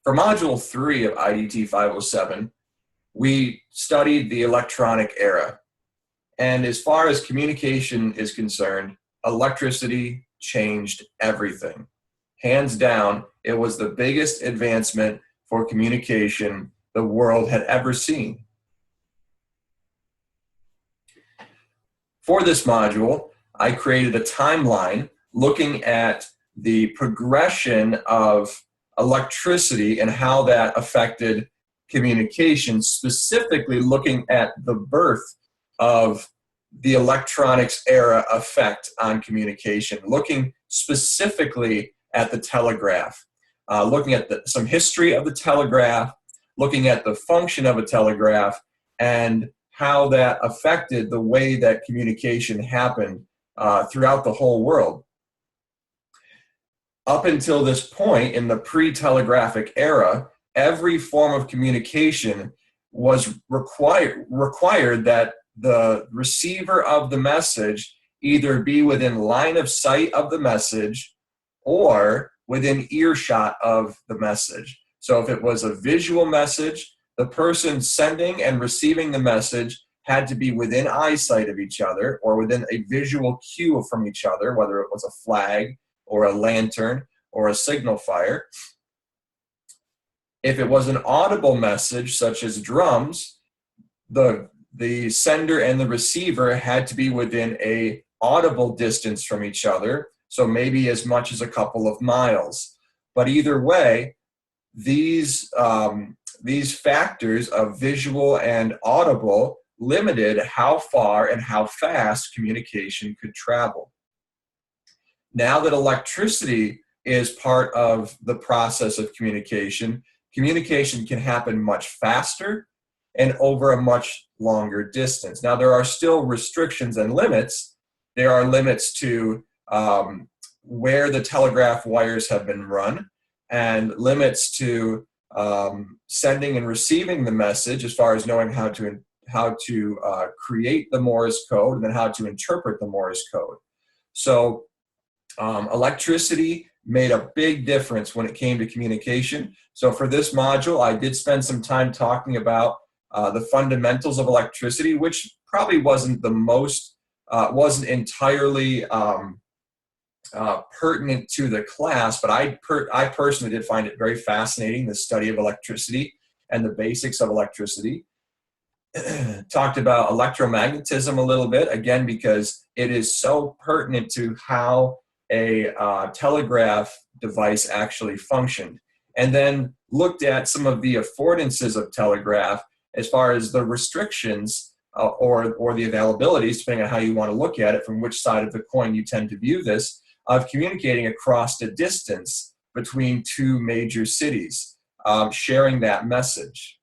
For Module 3 of IDT 507, we studied the electronic era. And as far as communication is concerned, electricity changed everything. Hands down, it was the biggest advancement for communication the world had ever seen. For this module, I created a timeline looking at the progression of electricity and how that affected communication, specifically looking at the birth of the electronics era effect on communication, looking specifically at the telegraph, looking at some history of the telegraph, looking at the function of a telegraph, and how that affected the way that communication happened throughout the whole world. Up until this point, in the pre-telegraphic era, every form of communication was required that the receiver of the message either be within line of sight of the message or within earshot of the message. So if it was a visual message, the person sending and receiving the message had to be within eyesight of each other or within a visual cue from each other, whether it was a flag or a lantern or a signal fire. If it was an audible message, such as drums, the sender and the receiver had to be within a audible distance from each other, so maybe as much as a couple of miles. But either way, these factors of visual and audible limited how far and how fast communication could travel. Now that electricity is part of the process of communication, communication can happen much faster and over a much longer distance. Now, there are still restrictions and limits. There are limits to where the telegraph wires have been run, and limits to sending and receiving the message, as far as knowing how to create the Morse code and then how to interpret the Morse code. So electricity made a big difference when it came to communication. So for this module, I did spend some time talking about the fundamentals of electricity, which probably wasn't the most, wasn't entirely pertinent to the class, but I personally did find it very fascinating, the study of electricity and the basics of electricity. Talked about electromagnetism a little bit, again, because it is so pertinent to how a telegraph device actually functioned. And then looked at some of the affordances of telegraph as far as the restrictions or the availabilities, depending on how you want to look at it, from which side of the coin you tend to view this, of communicating across the distance between two major cities, sharing that message.